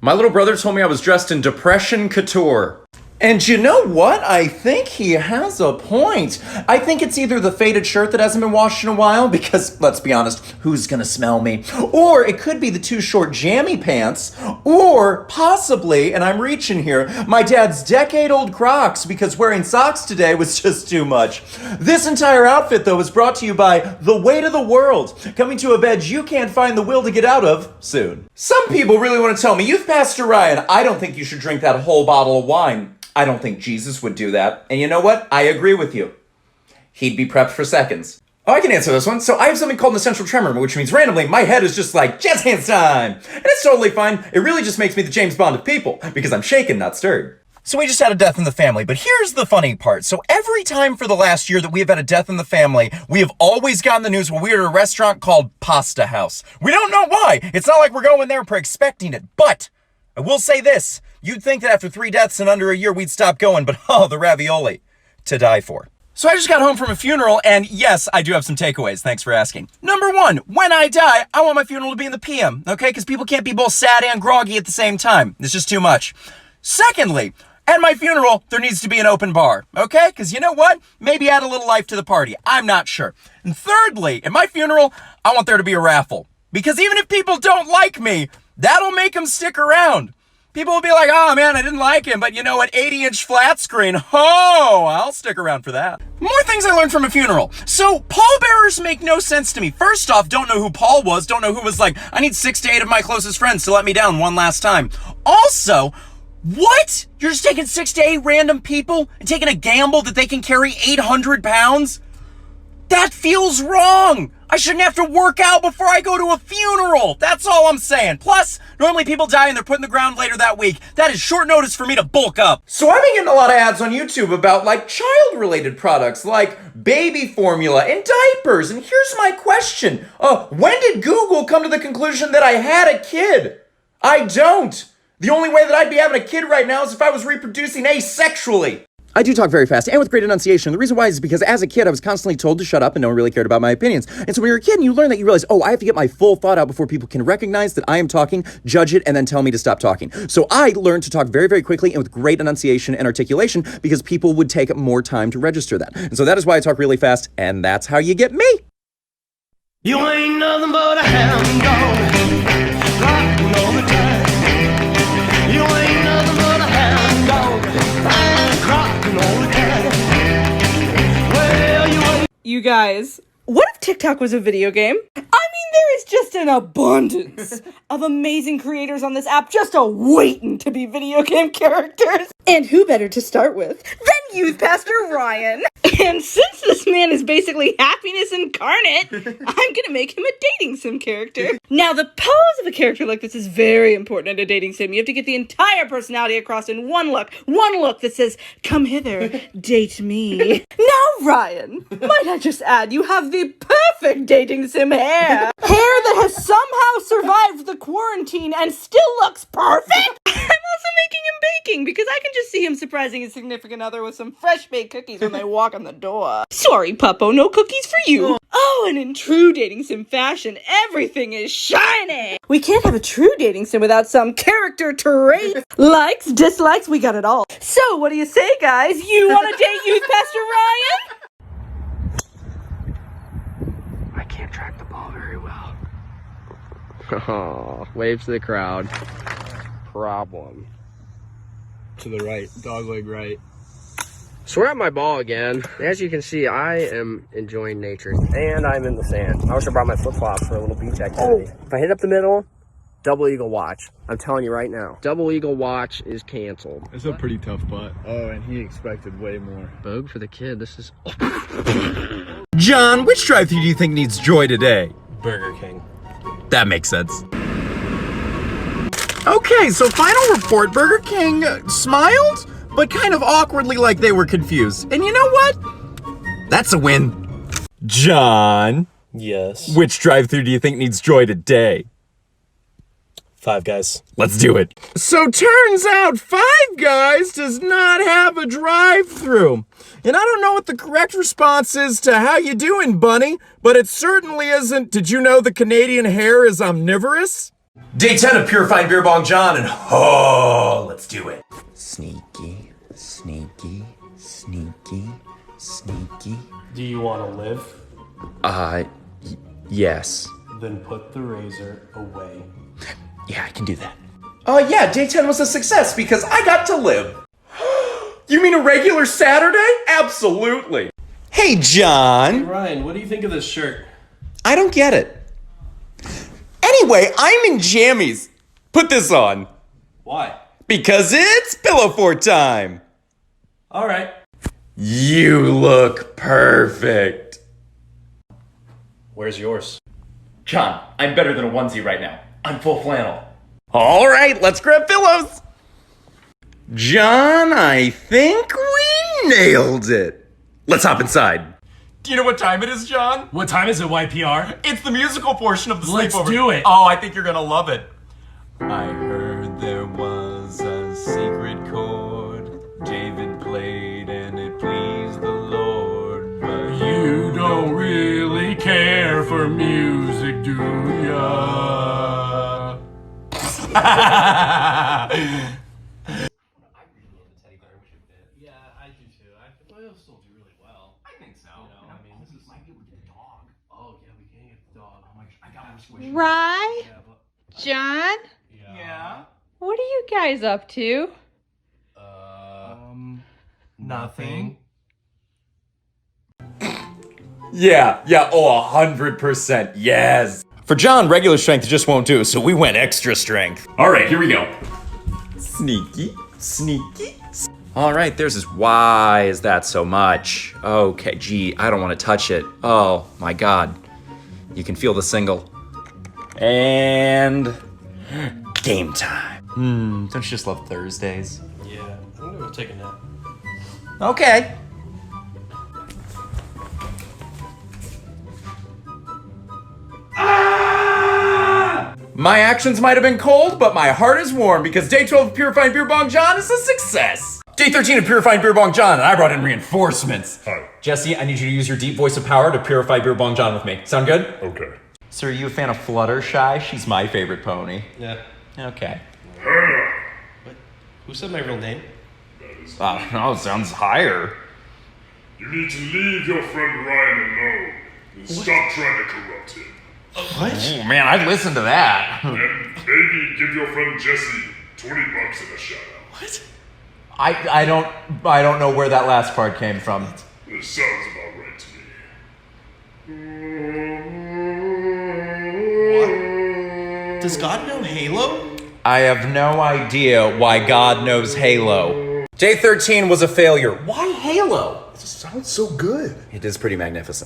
My little brother told me I was dressed in Depression Couture. And you know what? I think he has a point. I think it's either the faded shirt that hasn't been washed in a while, because, let's be honest, who's gonna smell me? Or it could be the too short jammy pants, or possibly, and I'm reaching here, my dad's decade-old Crocs, because wearing socks today was just too much. This entire outfit, though, is brought to you by the weight of the world, coming to a bed you can't find the will to get out of soon. Some people really want to tell me, Youth Pastor Ryan, I don't think you should drink that whole bottle of wine. I don't think Jesus would do that. And you know what? I agree with you. He'd be prepped for seconds. Oh, I can answer this one. So I have something called an essential tremor, which means randomly my head is just like, jazz hands time! And it's totally fine. It really just makes me the James Bond of people, because I'm shaken, not stirred. So we just had a death in the family, but here's the funny part. So every time for the last year that we have had a death in the family, we have always gotten the news when we were at a restaurant called Pasta House. We don't know why. It's not like we're going there expecting it, but I will say this. You'd think that after 3 deaths in under a year, we'd stop going, but oh, the ravioli. To die for. So I just got home from a funeral, and yes, I do have some takeaways. Thanks for asking. Number 1, when I die, I want my funeral to be in the PM, okay? Because people can't be both sad and groggy at the same time. It's just too much. Secondly, at my funeral, there needs to be an open bar, okay? Because you know what? Maybe add a little life to the party. I'm not sure. And thirdly, at my funeral, I want there to be a raffle. Because even if people don't like me, that'll make them stick around. People will be like, oh man, I didn't like him, but you know what, 80-inch flat screen, oh, I'll stick around for that. More things I learned from a funeral. So, pallbearers make no sense to me. First off, don't know who Paul was, don't know who was like, I need 6 to 8 of my closest friends to let me down one last time. Also, what? You're just taking 6 to 8 random people and taking a gamble that they can carry 800 pounds? That feels wrong. I shouldn't have to work out before I go to a funeral. That's all I'm saying. Plus, normally people die and they're put in the ground later that week. That is short notice for me to bulk up. So I've been getting a lot of ads on YouTube about like child-related products like baby formula and diapers. And here's my question. When did Google come to the conclusion that I had a kid? I don't. The only way that I'd be having a kid right now is if I was reproducing asexually. I do talk very fast and with great enunciation. The reason why is because as a kid, I was constantly told to shut up and no one really cared about my opinions. And so when you're a kid and you learn that, you realize, oh, I have to get my full thought out before people can recognize that I am talking, judge it, and then tell me to stop talking. So I learned to talk very, very quickly and with great enunciation and articulation because people would take more time to register that. And so that is why I talk really fast, and that's how you get me. You ain't nothing but a hound dog, rockin' all the time. You ain't nothing but a hound dog, rockin' all the time. Well, you ain't. You guys, what if TikTok was a video game? I mean, there is just an abundance of amazing creators on this app just waiting to be video game characters. And who better to start with than Youth Pastor Ryan? And since this man is basically happiness incarnate, I'm gonna make him a dating sim character. Now, the pose of a character like this is very important in a dating sim. You have to get the entire personality across in one look that says, come hither, date me. Now, Ryan, might I just add, you have the perfect dating sim hair. Hair that has somehow survived the quarantine and still looks perfect. I'm also making him baking because I can just see him surprising his significant other with some fresh baked cookies when they walk on the door. Sorry, Puppo, no cookies for you. Oh, and in true dating sim fashion, everything is shiny. We can't have a true dating sim without some character traits. Likes, dislikes, we got it all. So, what do you say, guys? You want to date Youth Pastor Ryan? I can't track the ball very well. Oh, waves to the crowd. Problem. To the right, dog leg right. So we're at my ball again. As you can see, I am enjoying nature. And I'm in the sand. I also brought my flip-flops for a little beach activity. If I hit up the middle, double eagle watch. I'm telling you right now. Double eagle watch is canceled. It's a pretty tough putt. Oh, and he expected way more. Bogue for the kid. This is... John, which drive-thru do you think needs joy today? Burger King. That makes sense. Okay, so final report, Burger King smiled, but kind of awkwardly like they were confused. And you know what? That's a win. John. Yes. Which drive-thru do you think needs joy today? Five Guys. Let's do it. So turns out Five Guys does not have a drive-thru. And I don't know what the correct response is to how you doing, bunny, but it certainly isn't, did you know the Canadian hare is omnivorous? Day 10 of Purifying Beer Bong John, and oh, let's do it. Sneaky, sneaky, sneaky, sneaky. Do you want to live? Yes. Then put the razor away. Yeah, I can do that. Yeah, day 10 was a success because I got to live. You mean a regular Saturday? Absolutely. Hey, John. Ryan, what do you think of this shirt? I don't get it. Anyway, I'm in jammies. Put this on. Why? Because it's pillow fort time. All right. You look perfect. Where's yours? John, I'm better than a onesie right now. I'm full flannel. All right, let's grab pillows. John, I think we nailed it. Let's hop inside. Do you know what time it is, John? What time is it, YPR? It's the musical portion of the Let's sleepover. do it. Oh, I think you're gonna love it. I heard there was a secret chord David played and it pleased the Lord, but You don't really care for music, do ya? Yeah, I do too. I think he'll still do really well. I think so. You know, I mean, this is might be able to get the dog. Oh yeah, we can get the dog. Oh my gosh, I got more squishy. Rye? Yeah, but John? Yeah. What are you guys up to? Nothing. Yeah, oh, 100%, yes. For John, regular strength just won't do, so we went extra strength. All right, here we go. Sneaky, sneaky. All right, there's this. Why is that so much? Okay, gee, I don't want to touch it. Oh my God. You can feel the single. And game time. Don't you just love Thursdays? Yeah, I'm gonna go take a nap. Okay. My actions might have been cold, but my heart is warm because day 12 of Purifying Beer Bong John is a success. Day 13 of Purifying Beer Bong John, and I brought in reinforcements. Hi. Jesse, I need you to use your deep voice of power to purify Beer Bong John with me. Sound good? Okay. Sir, are you a fan of Fluttershy? She's my favorite pony. Yeah. Okay. What? Who said my real name? I don't know, sounds higher. You need to leave your friend Ryan alone and stop trying to corrupt him. What? Oh man, I'd listen to that. And maybe give your friend Jesse $20 in a shout out. What? I don't know where that last part came from. This sounds about right to me. Does God know Halo? I have no idea why God knows Halo. Day 13 was a failure. Why Halo? It sounds so good. It is pretty magnificent.